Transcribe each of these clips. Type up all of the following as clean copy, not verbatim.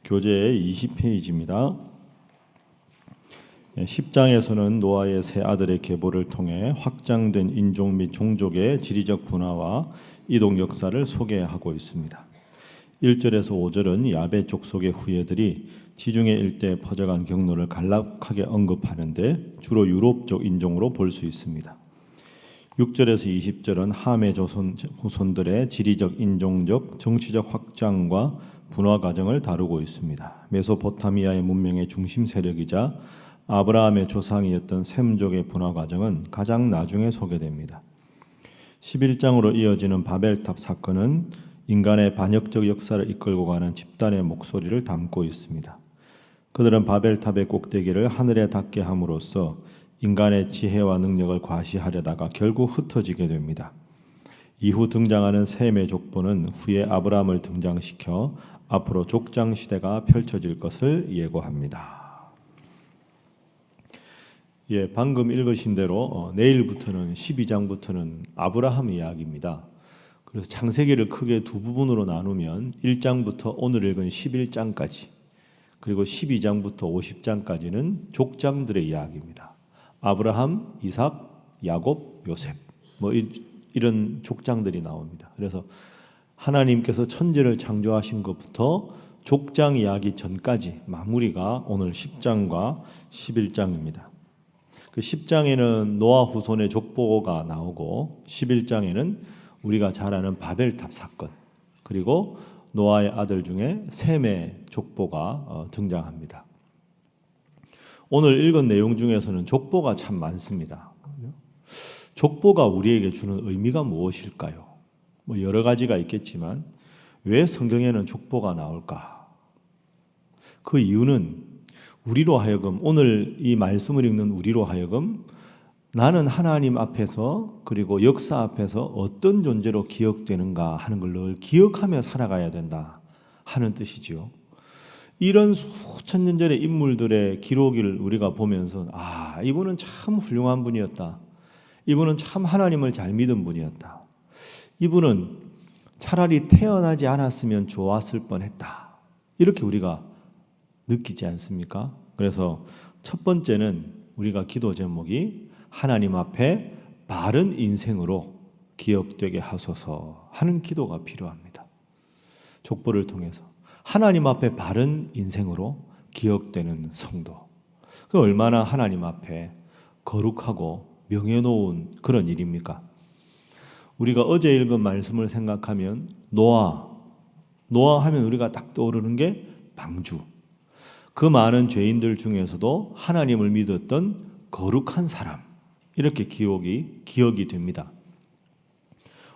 교재의 20페이지입니다. 10장에서는 노아의 세 아들의 계보를 통해 확장된 인종 및 종족의 지리적 분화와 이동 역사를 소개하고 있습니다. 1절에서 5절은 야베 족속의 후예들이 지중해 일대에 퍼져간 경로를 간략하게 언급하는데 주로 유럽족 인종으로 볼 수 있습니다. 6절에서 20절은 함의 후손들의 지리적, 인종적, 정치적 확장과 분화 과정을 다루고 있습니다. 메소포타미아의 문명의 중심 세력이자 아브라함의 조상이었던 셈족의 분화 과정은 가장 나중에 소개됩니다. 11장으로 이어지는 바벨탑 사건은 인간의 반역적 역사를 이끌고 가는 집단의 목소리를 담고 있습니다. 그들은 바벨탑의 꼭대기를 하늘에 닿게 함으로써 인간의 지혜와 능력을 과시하려다가 결국 흩어지게 됩니다. 이후 등장하는 셈의 족보는 후에 아브라함을 등장시켜 앞으로 족장 시대가 펼쳐질 것을 예고합니다. 방금 읽으신 대로 내일부터는 12장부터는 아브라함 이야기입니다. 그래서 창세기를 크게 두 부분으로 나누면 1장부터 오늘 읽은 11장까지 그리고 12장부터 50장까지는 족장들의 이야기입니다. 아브라함, 이삭, 야곱, 요셉 이런 족장들이 나옵니다. 그래서 하나님께서 천지를 창조하신 것부터 족장 이야기 전까지 마무리가 오늘 10장과 11장입니다. 그 10장에는 노아 후손의 족보가 나오고 11장에는 우리가 잘 아는 바벨탑 사건 그리고 노아의 아들 중에 셈의 족보가 등장합니다. 오늘 읽은 내용 중에서는 족보가 참 많습니다. 족보가 우리에게 주는 의미가 무엇일까요? 여러 가지가 있겠지만 왜 성경에는 족보가 나올까? 그 이유는 우리로 하여금 오늘 이 말씀을 읽는 우리로 하여금 나는 하나님 앞에서 그리고 역사 앞에서 어떤 존재로 기억되는가 하는 걸 늘 기억하며 살아가야 된다 하는 뜻이지요. 이런 수천 년 전의 인물들의 기록을 우리가 보면서 이분은 참 훌륭한 분이었다. 이분은 참 하나님을 잘 믿은 분이었다. 이분은 차라리 태어나지 않았으면 좋았을 뻔했다. 이렇게 우리가 느끼지 않습니까? 그래서 첫 번째는 우리가 기도 제목이 하나님 앞에 바른 인생으로 기억되게 하소서 하는 기도가 필요합니다. 족보를 통해서 하나님 앞에 바른 인생으로 기억되는 성도. 그 얼마나 하나님 앞에 거룩하고 명예로운 그런 일입니까? 우리가 어제 읽은 말씀을 생각하면 노아 하면 우리가 딱 떠오르는 게 방주. 그 많은 죄인들 중에서도 하나님을 믿었던 거룩한 사람 이렇게 기억이 됩니다.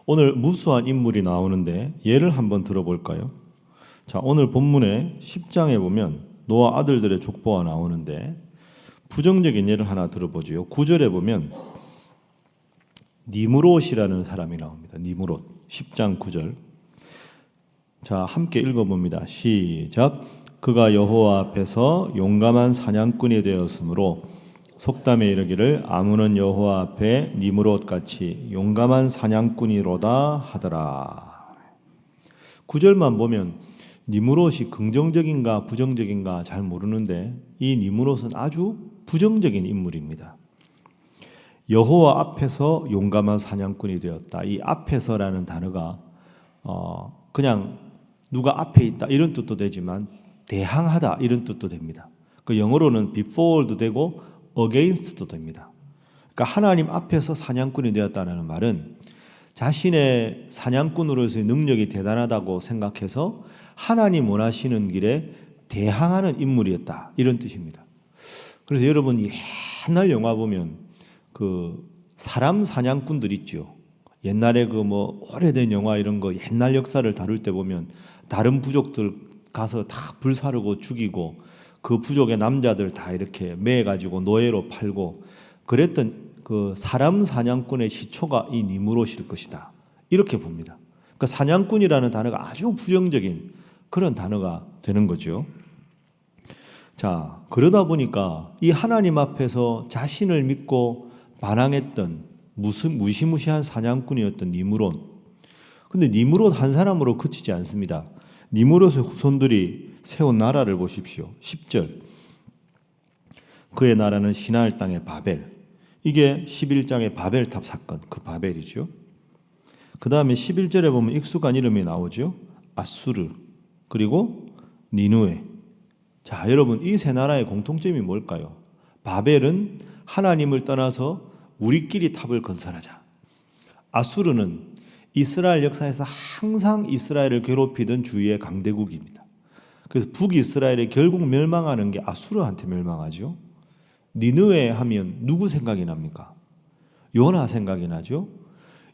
오늘 무수한 인물이 나오는데 예를 한번 들어볼까요? 자, 오늘 본문의 10장에 보면 노아 아들들의 족보가 나오는데 부정적인 예를 하나 들어보지요. 9절에 보면 니므롯이라는 사람이 나옵니다. 니므롯 10장 9절. 자, 함께 읽어봅니다. 시작. 그가 여호와 앞에서 용감한 사냥꾼이 되었으므로 속담에 이르기를 아무는 여호와 앞에 니므롯 같이 용감한 사냥꾼이로다 하더라. 9절만 보면 니므롯이 긍정적인가 부정적인가 잘 모르는데 이 니므롯은 아주 부정적인 인물입니다. 여호와 앞에서 용감한 사냥꾼이 되었다. 이 앞에서라는 단어가 그냥 누가 앞에 있다 이런 뜻도 되지만 대항하다 이런 뜻도 됩니다. 그 영어로는 before도 되고 against도 됩니다. 그러니까 하나님 앞에서 사냥꾼이 되었다는 말은 자신의 사냥꾼으로서의 능력이 대단하다고 생각해서 하나님 원하시는 길에 대항하는 인물이었다 이런 뜻입니다. 그래서 여러분 옛날 영화 보면 그 사람 사냥꾼들 있죠. 옛날에 오래된 영화 이런 거 옛날 역사를 다룰 때 보면 다른 부족들 가서 다 불사르고 죽이고 그 부족의 남자들 다 이렇게 매가지고 노예로 팔고 그랬던 그 사람 사냥꾼의 시초가 이 니므롯일 것이다 이렇게 봅니다. 그러니까 사냥꾼이라는 단어가 아주 부정적인 그런 단어가 되는 거죠. 자, 그러다 보니까 이 하나님 앞에서 자신을 믿고 반항했던 무시무시한 사냥꾼이었던 니므롯. 근데 니므롯 한 사람으로 그치지 않습니다. 니므롯의 후손들이 세운 나라를 보십시오. 10절. 그의 나라는 시나을 땅의 바벨. 이게 11장의 바벨탑 사건, 그 바벨이죠. 그 다음에 11절에 보면 익숙한 이름이 나오죠. 아수르, 그리고 니누에. 자, 여러분, 이 세 나라의 공통점이 뭘까요? 바벨은 하나님을 떠나서 우리끼리 탑을 건설하자. 아수르는 이스라엘 역사에서 항상 이스라엘을 괴롭히던 주위의 강대국입니다. 그래서 북이스라엘이 결국 멸망하는 게 아수르한테 멸망하죠. 니느웨 하면 누구 생각이 납니까? 요나 생각이 나죠.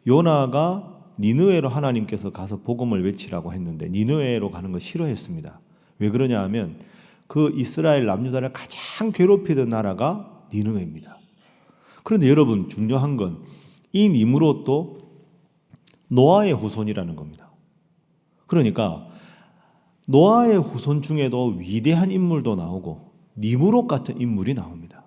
요나가 니느웨로 하나님께서 가서 복음을 외치라고 했는데 니느웨로 가는 거 싫어했습니다. 왜 그러냐 하면 그 이스라엘 남유다를 가장 괴롭히던 나라가 니느웨입니다. 그런데 여러분, 중요한 건 이 니므롯도 노아의 후손이라는 겁니다. 그러니까 노아의 후손 중에도 위대한 인물도 나오고 니므롯 같은 인물이 나옵니다.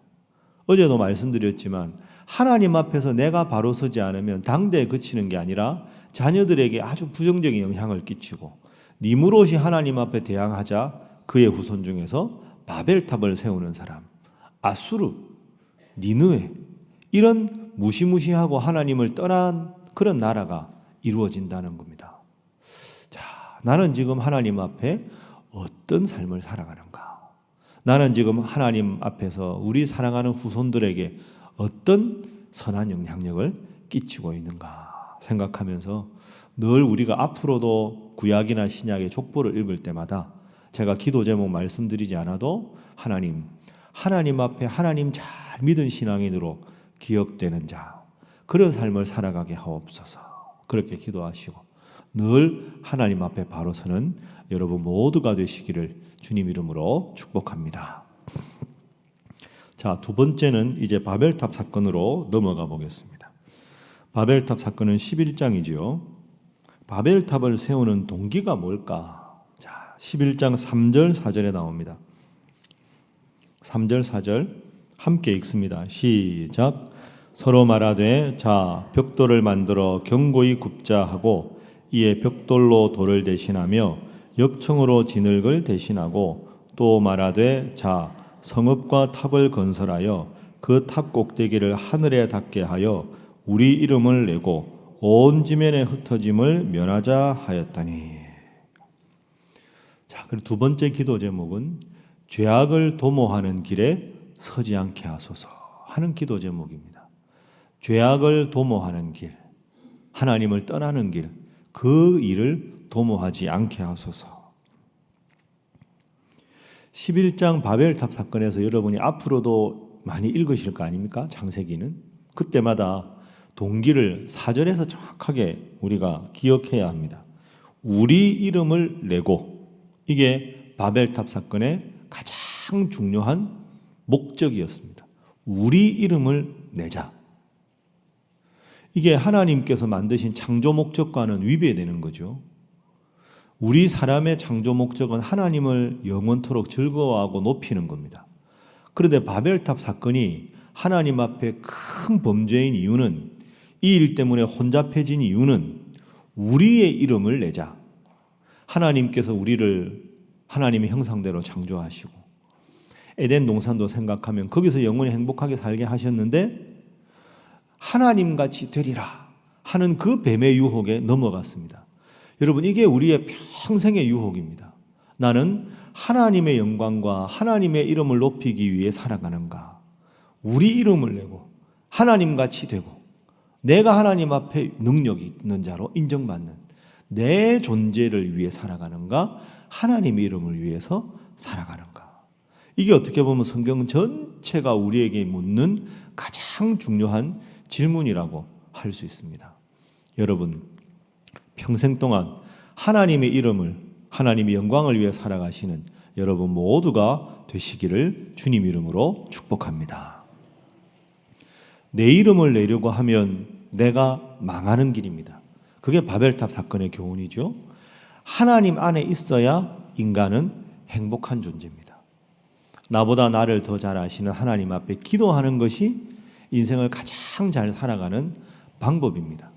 어제도 말씀드렸지만 하나님 앞에서 내가 바로 서지 않으면 당대에 그치는 게 아니라 자녀들에게 아주 부정적인 영향을 끼치고, 니므롯이 하나님 앞에 대항하자 그의 후손 중에서 바벨탑을 세우는 사람, 아수르, 니느웨, 이런 무시무시하고 하나님을 떠난 그런 나라가 이루어진다는 겁니다. 자, 나는 지금 하나님 앞에 어떤 삶을 살아가는가? 나는 지금 하나님 앞에서 우리 사랑하는 후손들에게 어떤 선한 영향력을 끼치고 있는가 생각하면서 늘 우리가 앞으로도 구약이나 신약의 족보를 읽을 때마다 제가 기도 제목 말씀드리지 않아도 하나님 앞에 하나님 잘 믿은 신앙인으로 기억되는 자, 그런 삶을 살아가게 하옵소서. 그렇게 기도하시고 늘 하나님 앞에 바로 서는 여러분 모두가 되시기를 주님 이름으로 축복합니다. 자, 두 번째는 이제 바벨탑 사건으로 넘어가 보겠습니다. 바벨탑 사건은 11장이지요. 바벨탑을 세우는 동기가 뭘까? 자, 11장 3절 4절에 나옵니다. 3절 4절 함께 읽습니다. 시작. 서로 말하되 자 벽돌을 만들어 견고히 굽자 하고 이에 벽돌로 돌을 대신하며 역청으로 진흙을 대신하고 또 말하되 자 성읍과 탑을 건설하여 그 탑 꼭대기를 하늘에 닿게 하여 우리 이름을 내고 온 지면에 흩어짐을 면하자 하였다니. 자, 그리고 두 번째 기도 제목은 죄악을 도모하는 길에 서지 않게 하소서 하는 기도 제목입니다. 죄악을 도모하는 길, 하나님을 떠나는 길, 그 일을 도모하지 않게 하소서. 11장 바벨탑 사건에서 여러분이 앞으로도 많이 읽으실 거 아닙니까? 창세기는. 그때마다 동기를 4절에서 정확하게 우리가 기억해야 합니다. 우리 이름을 내고, 이게 바벨탑 사건의 가장 중요한 목적이었습니다. 우리 이름을 내자. 이게 하나님께서 만드신 창조 목적과는 위배되는 거죠. 우리 사람의 창조 목적은 하나님을 영원토록 즐거워하고 높이는 겁니다. 그런데 바벨탑 사건이 하나님 앞에 큰 범죄인 이유는, 이 일 때문에 혼잡해진 이유는 우리의 이름을 내자. 하나님께서 우리를 하나님의 형상대로 창조하시고 에덴 동산도 생각하면 거기서 영원히 행복하게 살게 하셨는데 하나님같이 되리라 하는 그 뱀의 유혹에 넘어갔습니다. 여러분, 이게 우리의 평생의 유혹입니다. 나는 하나님의 영광과 하나님의 이름을 높이기 위해 살아가는가? 우리 이름을 내고 하나님같이 되고 내가 하나님 앞에 능력이 있는 자로 인정받는 내 존재를 위해 살아가는가? 하나님의 이름을 위해서 살아가는가? 이게 어떻게 보면 성경 전체가 우리에게 묻는 가장 중요한 질문이라고 할 수 있습니다. 여러분, 평생 동안 하나님의 이름을, 하나님의 영광을 위해 살아가시는 여러분 모두가 되시기를 주님 이름으로 축복합니다. 내 이름을 내려고 하면 내가 망하는 길입니다. 그게 바벨탑 사건의 교훈이죠. 하나님 안에 있어야 인간은 행복한 존재입니다. 나보다 나를 더 잘 아시는 하나님 앞에 기도하는 것이 인생을 가장 잘 살아가는 방법입니다.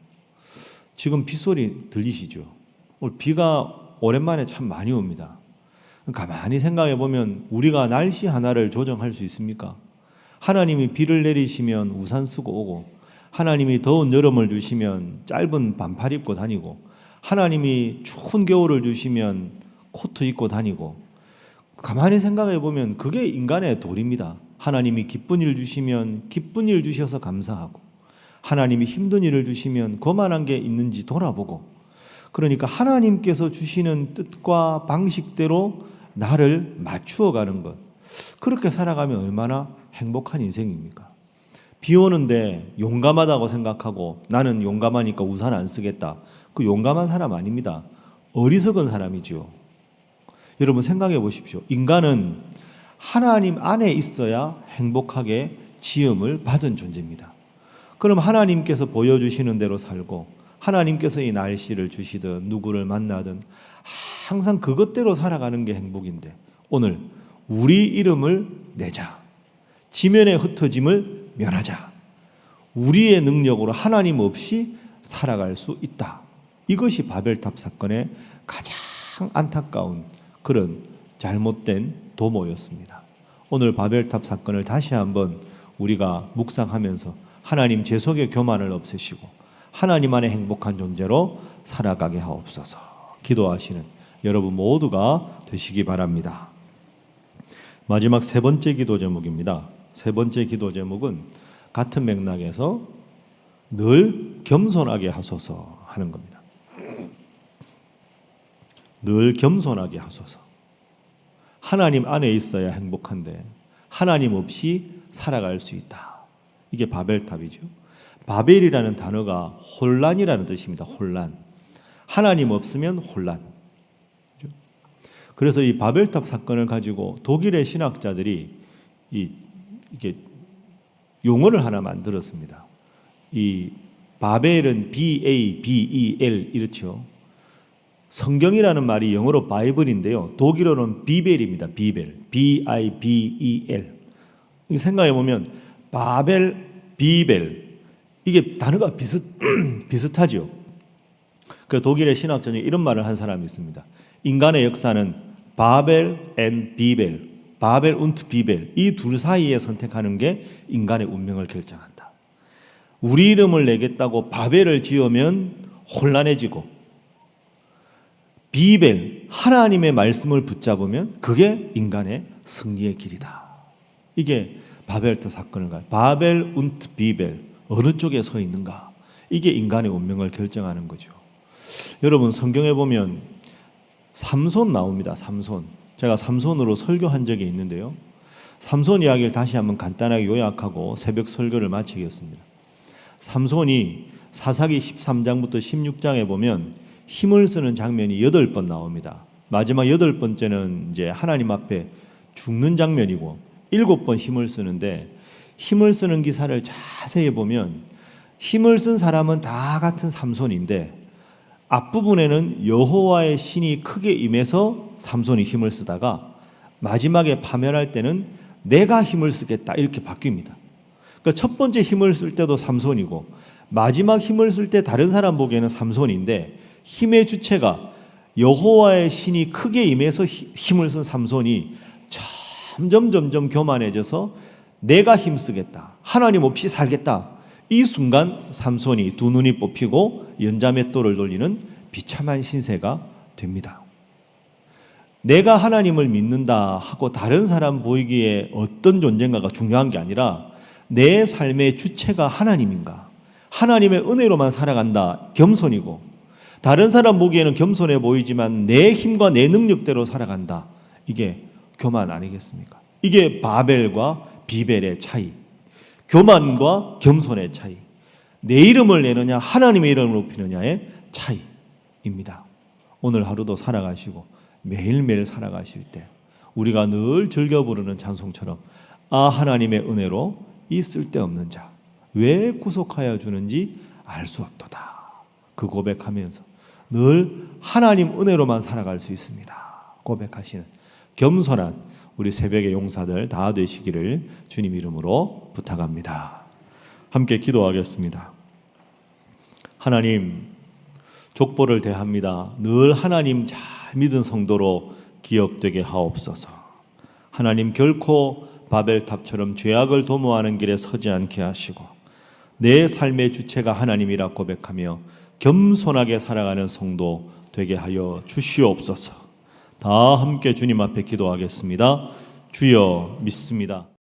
지금 빗소리 들리시죠? 오늘 비가 오랜만에 참 많이 옵니다. 가만히 생각해 보면 우리가 날씨 하나를 조정할 수 있습니까? 하나님이 비를 내리시면 우산 쓰고 오고, 하나님이 더운 여름을 주시면 짧은 반팔 입고 다니고, 하나님이 추운 겨울을 주시면 코트 입고 다니고, 가만히 생각해 보면 그게 인간의 도리입니다. 하나님이 기쁜 일 주시면 기쁜 일 주셔서 감사하고, 하나님이 힘든 일을 주시면 거만한 게 있는지 돌아보고, 그러니까 하나님께서 주시는 뜻과 방식대로 나를 맞추어 가는 것, 그렇게 살아가면 얼마나 행복한 인생입니까? 비 오는데 용감하다고 생각하고 나는 용감하니까 우산 안 쓰겠다, 그 용감한 사람 아닙니다. 어리석은 사람이죠. 여러분 생각해 보십시오. 인간은 하나님 안에 있어야 행복하게 지음을 받은 존재입니다. 그럼 하나님께서 보여주시는 대로 살고, 하나님께서 이 날씨를 주시든 누구를 만나든 항상 그것대로 살아가는 게 행복인데, 오늘 우리 이름을 내자, 지면에 흩어짐을 면하자, 우리의 능력으로 하나님 없이 살아갈 수 있다. 이것이 바벨탑 사건의 가장 안타까운 그런 잘못된 도모였습니다. 오늘 바벨탑 사건을 다시 한번 우리가 묵상하면서 하나님 제 속의 교만을 없애시고 하나님 안에 행복한 존재로 살아가게 하옵소서 기도하시는 여러분 모두가 되시기 바랍니다. 마지막 세 번째 기도 제목입니다. 세 번째 기도 제목은 같은 맥락에서 늘 겸손하게 하소서 하는 겁니다. 늘 겸손하게 하소서. 하나님 안에 있어야 행복한데 하나님 없이 살아갈 수 있다. 이게 바벨탑이죠. 바벨이라는 단어가 혼란이라는 뜻입니다. 혼란. 하나님 없으면 혼란. 그래서 이 바벨탑 사건을 가지고 독일의 신학자들이 이게 용어를 하나 만들었습니다. 이 바벨은 B-A-B-E-L 이렇죠. 성경이라는 말이 영어로 바이블인데요. 독일어는 비벨입니다. 비벨. B-I-B-E-L. 생각해 보면 바벨, 비벨 이게 단어가 비슷하죠. 그 독일의 신학 중에 이런 말을 한 사람이 있습니다. 인간의 역사는 바벨 앤 비벨, 바벨 운트 비벨 이 둘 사이에 선택하는 게 인간의 운명을 결정한다. 우리 이름을 내겠다고 바벨을 지으면 혼란해지고, 비벨 하나님의 말씀을 붙잡으면 그게 인간의 승리의 길이다. 이게 바벨탑 사건을 가요. 바벨 운트 비벨 어느 쪽에 서 있는가, 이게 인간의 운명을 결정하는 거죠. 여러분 성경에 보면 삼손 나옵니다. 삼손. 제가 삼손으로 설교한 적이 있는데요. 삼손 이야기를 다시 한번 간단하게 요약하고 새벽 설교를 마치겠습니다. 삼손이 사사기 13장부터 16장에 보면 힘을 쓰는 장면이 8번 나옵니다. 마지막 8번째는 이제 하나님 앞에 죽는 장면이고 7번 힘을 쓰는데, 힘을 쓰는 기사를 자세히 보면 힘을 쓴 사람은 다 같은 삼손인데 앞부분에는 여호와의 신이 크게 임해서 삼손이 힘을 쓰다가 마지막에 파멸할 때는 내가 힘을 쓰겠다 이렇게 바뀝니다. 그러니까 첫 번째 힘을 쓸 때도 삼손이고 마지막 힘을 쓸 때 다른 사람 보기에는 삼손인데, 힘의 주체가 여호와의 신이 크게 임해서 힘을 쓴 삼손이 점점 교만해져서 내가 힘쓰겠다, 하나님 없이 살겠다, 이 순간 삼손이 두 눈이 뽑히고 연자맷돌을 돌리는 비참한 신세가 됩니다. 내가 하나님을 믿는다 하고 다른 사람 보이기에 어떤 존재인가가 중요한 게 아니라 내 삶의 주체가 하나님인가, 하나님의 은혜로만 살아간다, 겸손이고, 다른 사람 보기에는 겸손해 보이지만 내 힘과 내 능력대로 살아간다, 이게 교만 아니겠습니까? 이게 바벨과 비벨의 차이, 교만과 겸손의 차이, 내 이름을 내느냐 하나님의 이름을 높이느냐의 차이입니다. 오늘 하루도 살아가시고 매일매일 살아가실 때 우리가 늘 즐겨 부르는 찬송처럼 아 하나님의 은혜로 이 쓸데없는 자 왜 구속하여 주는지 알 수 없도다, 그 고백하면서 늘 하나님 은혜로만 살아갈 수 있습니다 고백하시는 겸손한 우리 새벽의 용사들 다 되시기를 주님 이름으로 부탁합니다. 함께 기도하겠습니다. 하나님, 족보를 대합니다. 늘 하나님 잘 믿은 성도로 기억되게 하옵소서. 하나님 결코 바벨탑처럼 죄악을 도모하는 길에 서지 않게 하시고 내 삶의 주체가 하나님이라 고백하며 겸손하게 살아가는 성도 되게 하여 주시옵소서. 다 함께 주님 앞에 기도하겠습니다. 주여 믿습니다.